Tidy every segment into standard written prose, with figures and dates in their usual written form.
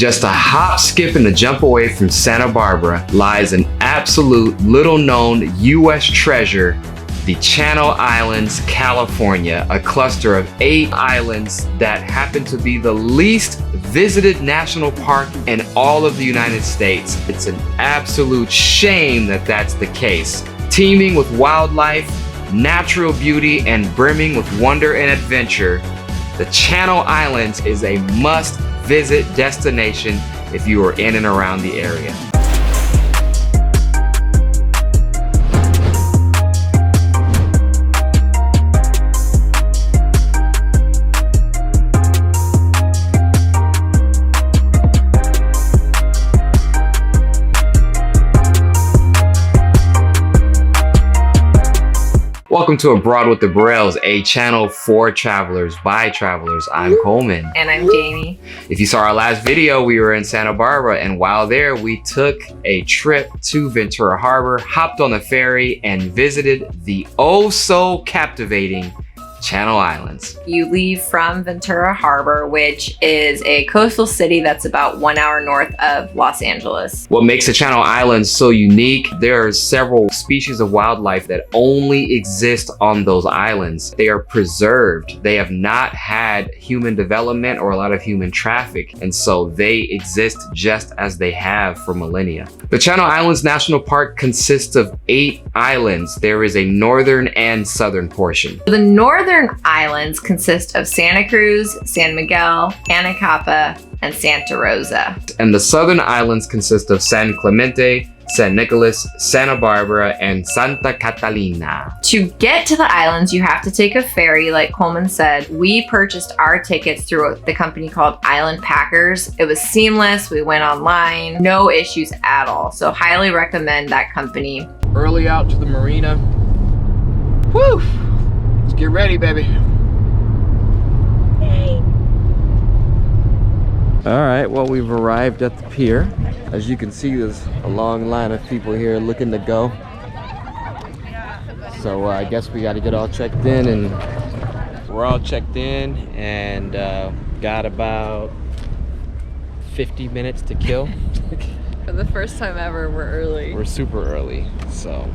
Just a hop, skip, and a jump away from Santa Barbara lies an absolute little-known U.S. treasure, the Channel Islands, California, a cluster of 8 islands that happen to be the least visited national park in all of the United States. It's an absolute shame that that's the case. Teeming with wildlife, natural beauty, and brimming with wonder and adventure, the Channel Islands is a must-visit destination if you are in and around the area. Welcome to Abroad with the Brails, a channel for travelers by travelers. I'm Coleman. And I'm Jamie. If you saw our last video, we were in Santa Barbara, and while there, we took a trip to Ventura Harbor, hopped on the ferry, and visited the oh so captivating Channel Islands. You leave from Ventura Harbor, which is a coastal city that's about 1 hour north of Los Angeles. What makes the Channel Islands so unique, there are several species of wildlife that only exist on those islands. They are preserved. They have not had human development or a lot of human traffic, and so they exist just as they have for millennia. The Channel Islands National Park consists of 8 islands. There is a northern and southern portion. The northern islands consist of Santa Cruz, San Miguel, Anacapa, and Santa Rosa. And the southern islands consist of San Clemente, San Nicolas, Santa Barbara, and Santa Catalina. To get to the islands, you have to take a ferry, like Coleman said. We purchased our tickets through the company called Island Packers. It was seamless. We went online, no issues at all. So highly recommend that company. Early out to the marina. Woo! Let's get ready, baby. Hey. All right, well, we've arrived at the pier. As you can see, there's a long line of people here looking to go. So I guess we got to get all checked in, and we're all checked in and got about 50 minutes to kill. For the first time ever, we're early. We're super early, so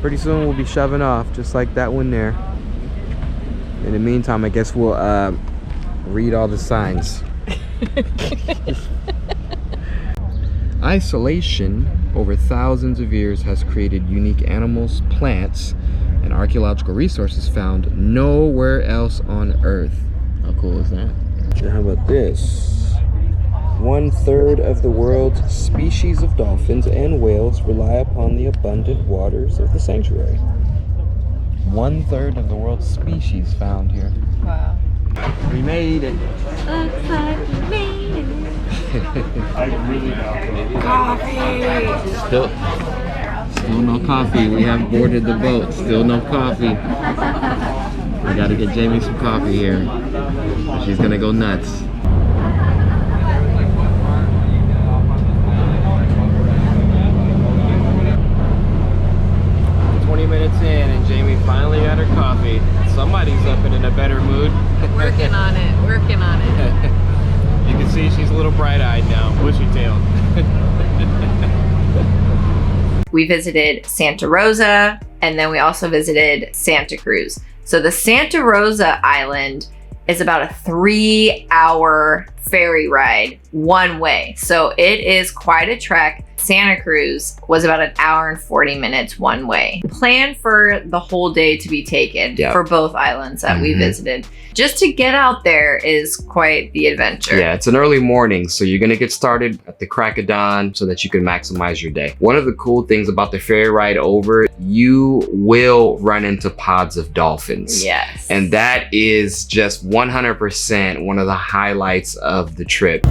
pretty soon we'll be shoving off, just like that one there. In the meantime, I guess we'll read all the signs. Isolation over thousands of years has created unique animals, plants, and archaeological resources found nowhere else on Earth. How cool is that? And how about this? 1/3 of the world's species of dolphins and whales rely upon the abundant waters of the sanctuary. 1/3 of the world's species found here. Wow. We made it. Looks like we made it. Coffee! Still no coffee. We have boarded the boat. Still no coffee. We gotta get Jamie some coffee here. She's gonna go nuts. 20 minutes in and Jamie finally got her coffee. Somebody's up and in a better mood. Working on it, working on it. You can see she's a little bright-eyed now, bushy-tailed. We visited Santa Rosa, and then we also visited Santa Cruz. So the Santa Rosa Island is about a 3-hour ferry ride one way. So it is quite a trek. Santa Cruz was about 1 hour and 40 minutes one way. Plan for the whole day to be taken for both islands that we visited. Just to get out there is quite the adventure. Yeah, it's an early morning, so you're gonna get started at the crack of dawn so that you can maximize your day. One of the cool things about the ferry ride over, you will run into pods of dolphins. Yes. And that is just 100% one of the highlights of the trip.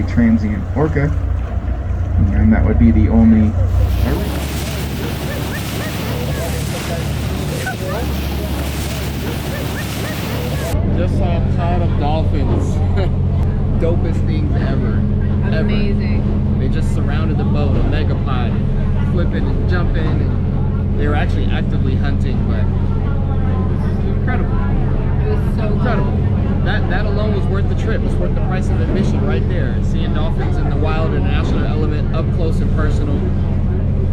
Transient orca, and that would be the only just saw a pod of dolphins. Dopest things ever. Amazing. They just surrounded the boat, a megapod, flipping and jumping, and they were actually actively hunting, but it was incredible. It was so Incredible. That alone was worth the trip. It's worth the price of admission right there. Seeing dolphins in the wild and national element up close and personal.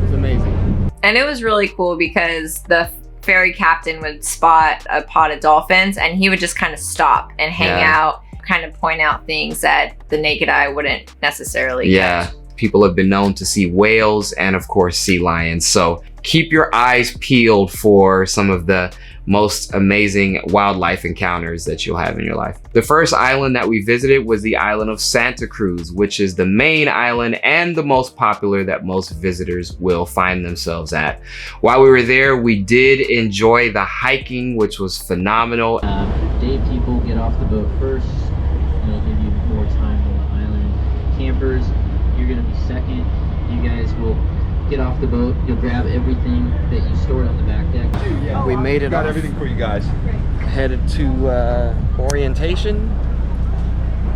It's amazing. And it was really cool because the ferry captain would spot a pod of dolphins and he would just kind of stop and hang out, kind of point out things that the naked eye wouldn't necessarily catch. People have been known to see whales and of course sea lions. So keep your eyes peeled for some of the most amazing wildlife encounters that you'll have in your life. The first island that we visited was the island of Santa Cruz, which is the main island and the most popular that most visitors will find themselves at. While we were there, we did enjoy the hiking, which was phenomenal. Day people get off the boat first. It'll give you more time on the island. Campers, you're gonna be second. You guys will get off the boat. You'll grab everything that you stored on the back deck. We made it. Got everything for you guys. Headed to orientation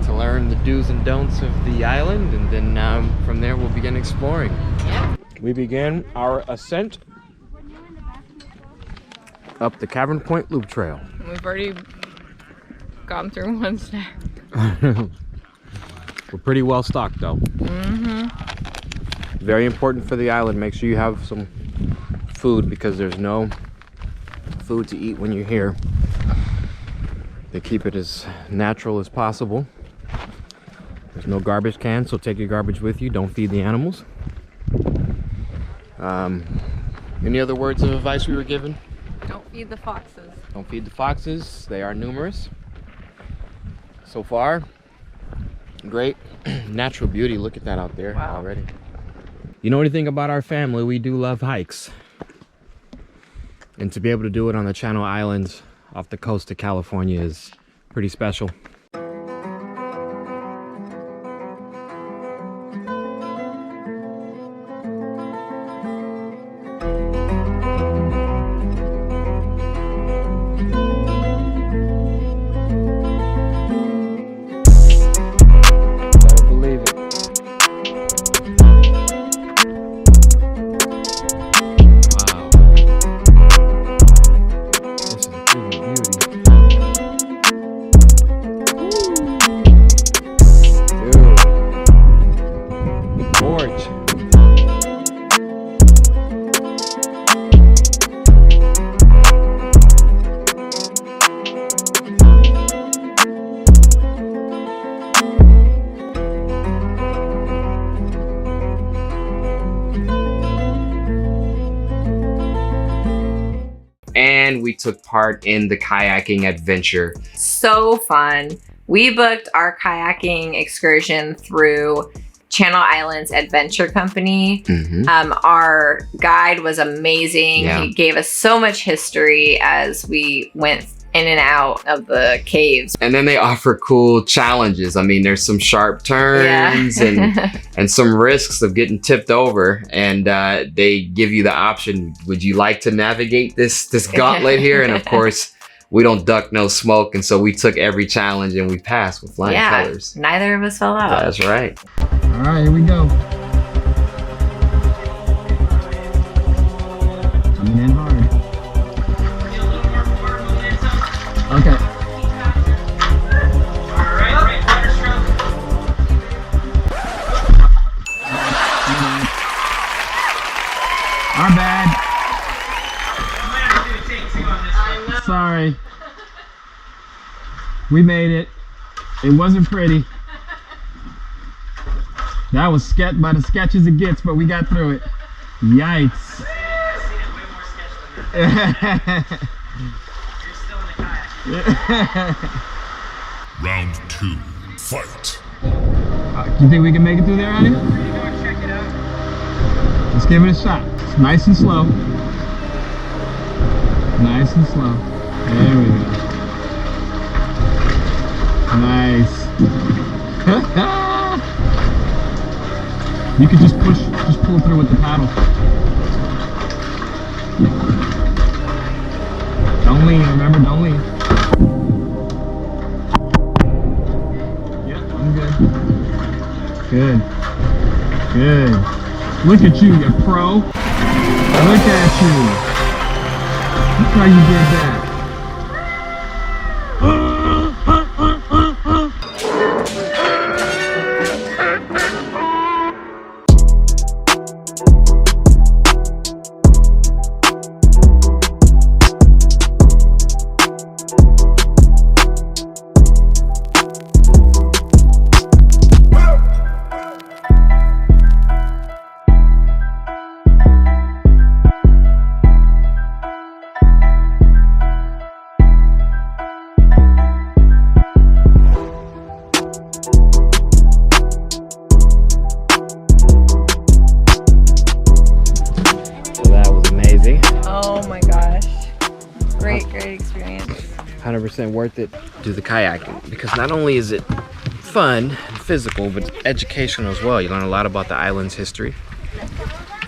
to learn the do's and don'ts of the island, and then from there we'll begin exploring. We began our ascent up the Cavern Point Loop Trail. We've already gone through one step. We're pretty well stocked though. Very important for the island. Make sure you have some food because there's no food to eat when you're here. They keep it as natural as possible. There's no garbage cans, so take your garbage with you. Don't feed the animals. Any other words of advice we were given? Don't feed the foxes. Don't feed the foxes. They are numerous. So far, great natural beauty. Look at that out there already. You know anything about our family, we do love hikes. And to be able to do it on the Channel Islands off the coast of California is pretty special. And we took part in the kayaking adventure. So fun. We booked our kayaking excursion through Channel Islands Adventure Company. Our guide was amazing. He gave us so much history as we went in and out of the caves. And then they offer cool challenges. I mean, there's some sharp turns and some risks of getting tipped over. And they give you the option, would you like to navigate this gauntlet here? And of course, we don't duck no smoke. And so we took every challenge and we passed with flying colors. Neither of us fell out. That's right. All right, here we go. Coming in hard. Okay. Our bad. Sorry. We made it. It wasn't pretty. That was about as sketch as it gets, but we got through it. Yikes. Round 2, fight. Do you think we can make it through there, Annie? Check it out. Let's give it a shot. It's nice and slow. Nice and slow. There we go. Nice. You could just pull through with the paddle. Don't lean, remember, don't lean. good. Good. Good. Look at you, you pro. Look at you. Look how you did that. Oh my gosh. Great experience. 100% worth it. Do the kayaking because not only is it fun and physical, but educational as well. You learn a lot about the island's history,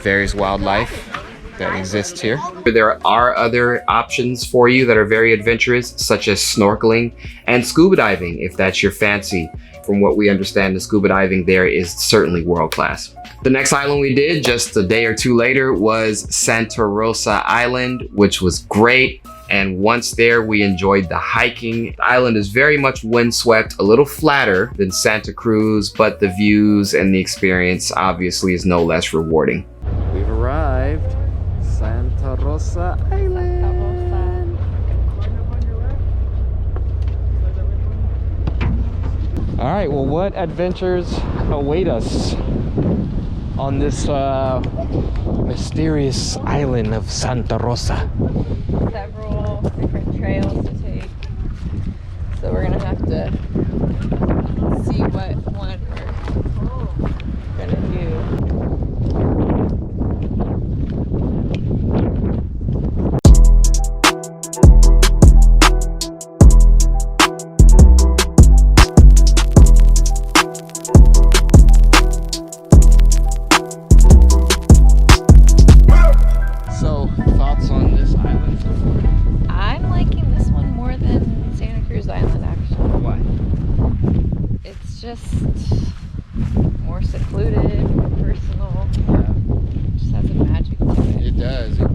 various wildlife that exists here. There are other options for you that are very adventurous, such as snorkeling and scuba diving, if that's your fancy. From what we understand, the scuba diving there is certainly world class. The next island we did just a day or two later was Santa Rosa Island, which was great. And once there, we enjoyed the hiking. The island is very much windswept, a little flatter than Santa Cruz, but the views and the experience obviously is no less rewarding. We've arrived, Santa Rosa Island. All right, well, what adventures await us on this mysterious island of Santa Rosa? Several different trails to take. So we're gonna have to see what one we're gonna do. More secluded, more personal. It just has a magic to it. It does. I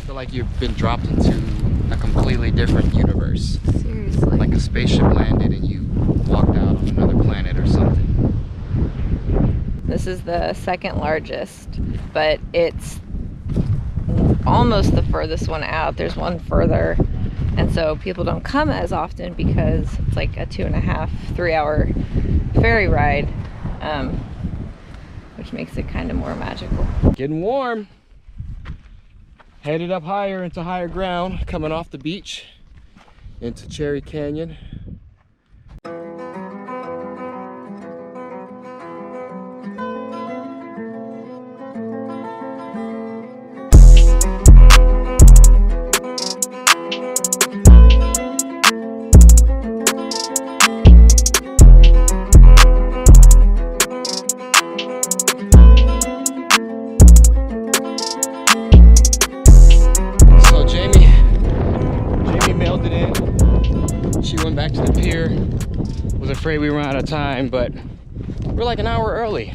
feel like you've been dropped into a completely different universe. Seriously. Like a spaceship landed and you walked out on another planet or something. This is the second largest, but it's almost the furthest one out. There's one further. And so people don't come as often because it's like a 2.5, 3 hour ferry ride, which makes it kind of more magical. Getting warm. Headed up higher into higher ground, coming off the beach into Cherry Canyon. Back to the pier. Was afraid we were out of time, but we're like an hour early.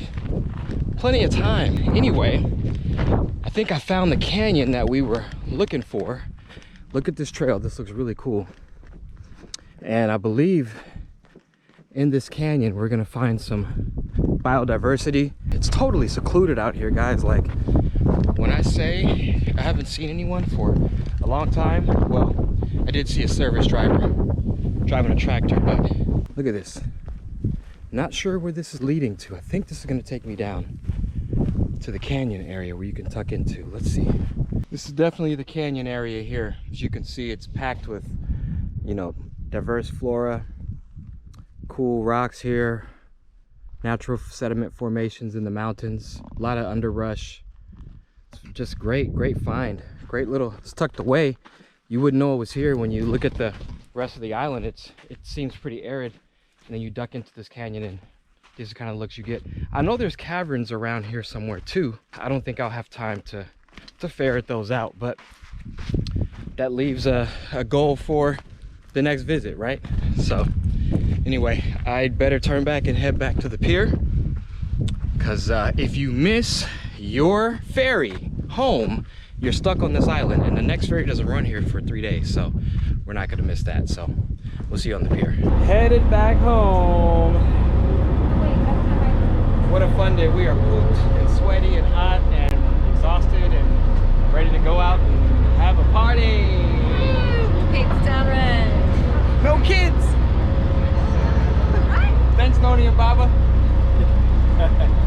Plenty of time. Anyway, I think I found the canyon that we were looking for. Look at this trail. This looks really cool. And I believe in this canyon we're gonna find some biodiversity. It's totally secluded out here, guys. Like, when I say I haven't seen anyone for a long time, well, I did see a service driver driving a tractor, but look at this. Not sure where this is leading to. I think this is going to take me down to the canyon area where you can tuck into. Let's see. This is definitely the canyon area here. As you can see, it's packed with, you know, diverse flora, cool rocks here, natural sediment formations in the mountains, a lot of underbrush. It's just great find. Great little, it's tucked away. You wouldn't know it was here when you look at the rest of the island. It seems pretty arid, and then you duck into this canyon and this is the kind of looks you get. I know there's caverns around here somewhere too. I don't think I'll have time to ferret those out, but that leaves a goal for the next visit, right? So Anyway, I'd better turn back and head back to the pier, because if you miss your ferry home, you're stuck on this island, and the next ferry doesn't run here for 3 days, so we're not gonna miss that. So we'll see you on the pier. Headed back home. What a fun day. We are pooped and sweaty and hot and exhausted and ready to go out and have a party. Paint's down red. No kids. Thanks, Noni and Baba.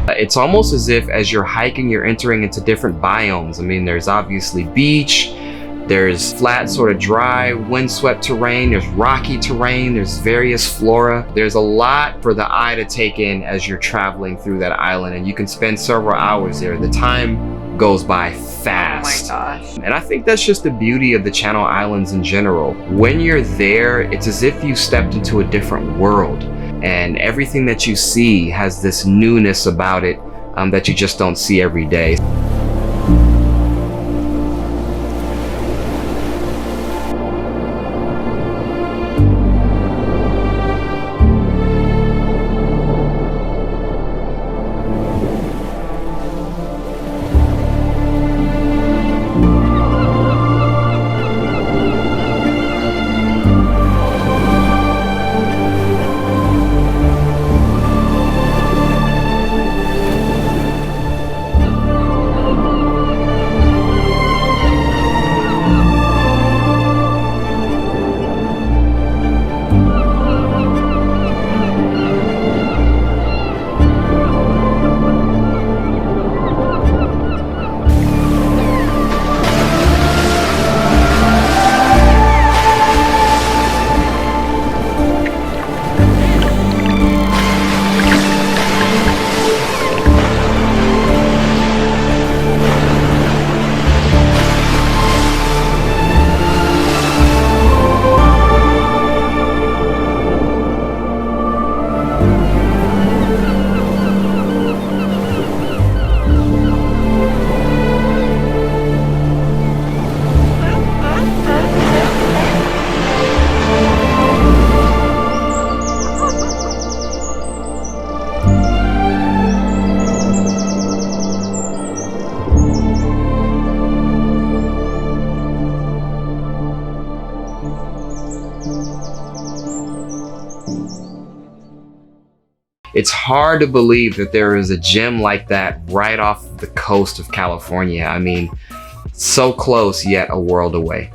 It's almost as if as you're hiking, you're entering into different biomes. I mean, there's obviously beach, there's flat, sort of dry, windswept terrain, there's rocky terrain, there's various flora. There's a lot for the eye to take in as you're traveling through that island, and you can spend several hours there. The time goes by fast. Oh my gosh. And I think that's just the beauty of the Channel Islands in general. When you're there, it's as if you stepped into a different world, and everything that you see has this newness about it that you just don't see every day. It's hard to believe that there is a gem like that right off the coast of California. I mean, so close yet a world away.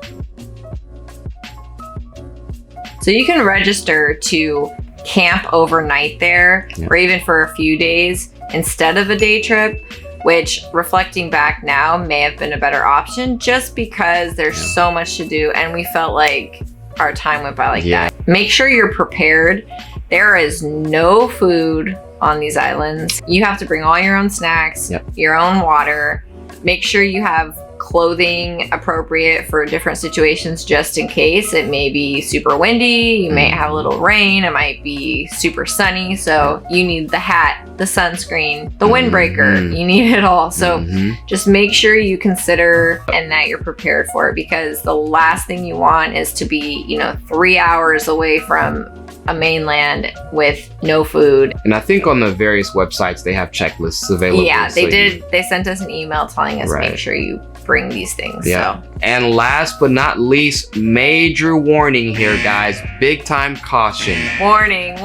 So you can register to camp overnight there, or even for a few days instead of a day trip, which, reflecting back now, may have been a better option just because there's so much to do, and we felt like our time went by like that. Make sure you're prepared. There is no food on these islands. You have to bring all your own snacks, your own water. Make sure you have clothing appropriate for different situations just in case. It may be super windy, you may have a little rain, it might be super sunny, so you need the hat, the sunscreen, the windbreaker, you need it all. So just make sure you consider and that you're prepared for it, because the last thing you want is to be, 3 hours away from a mainland with no food. And I think on the various websites they have checklists available. Yeah, they did. They sent us an email telling us make sure you bring these things. Yeah. So. And last but not least, major warning here, guys. Big time caution. Warning.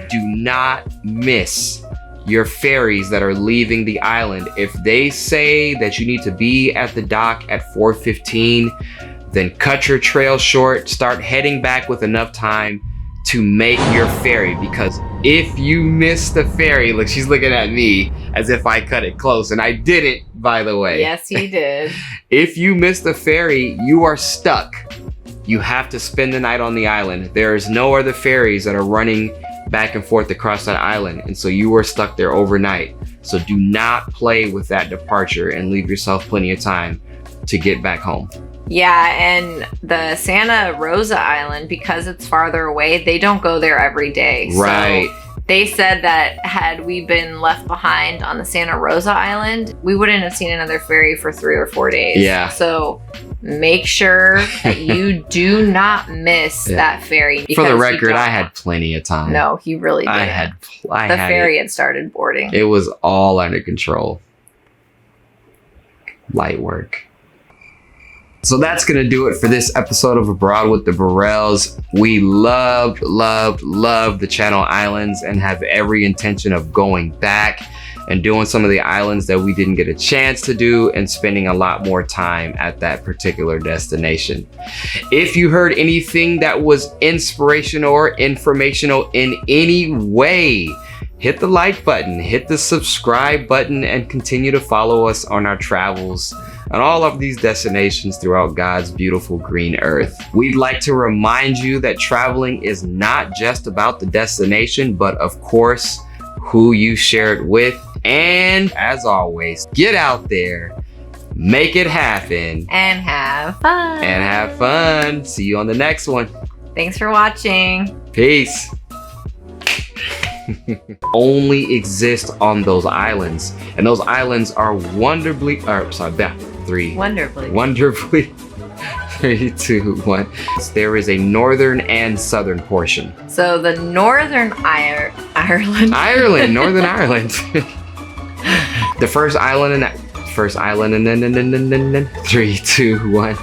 Do not miss your ferries that are leaving the island. If they say that you need to be at the dock at 4:15, then cut your trail short, start heading back with enough time to make your ferry, because if you miss the ferry, look, she's looking at me as if I cut it close, and I didn't, by the way. Yes, you did. If you miss the ferry, you are stuck. You have to spend the night on the island. There is no other ferries that are running back and forth across that island, and so you are stuck there overnight. So do not play with that departure and leave yourself plenty of time to get back home. Yeah, and the Santa Rosa Island, because it's farther away, they don't go there every day. Right. So they said that had we been left behind on the Santa Rosa Island, we wouldn't have seen another ferry for 3 or 4 days. Yeah. So make sure that you do not miss that ferry. For the because record, you I don't. had plenty of time. No, he really didn't. I The had ferry had started boarding. It was all under control. Light work. So that's going to do it for this episode of Abroad with the Burrells. We loved the Channel Islands and have every intention of going back and doing some of the islands that we didn't get a chance to do and spending a lot more time at that particular destination. If you heard anything that was inspirational or informational in any way, hit the like button, hit the subscribe button, and continue to follow us on our travels on all of these destinations throughout God's beautiful green earth. We'd like to remind you that traveling is not just about the destination, but of course, who you share it with. And as always, get out there, make it happen, And have fun. See you on the next one. Thanks for watching. Peace. Only exist on those islands, and those islands are wonderfully 3, 2, 1. There is a northern and southern portion. So the Northern Ireland. Northern Ireland. The first island and then 3, 2, 1.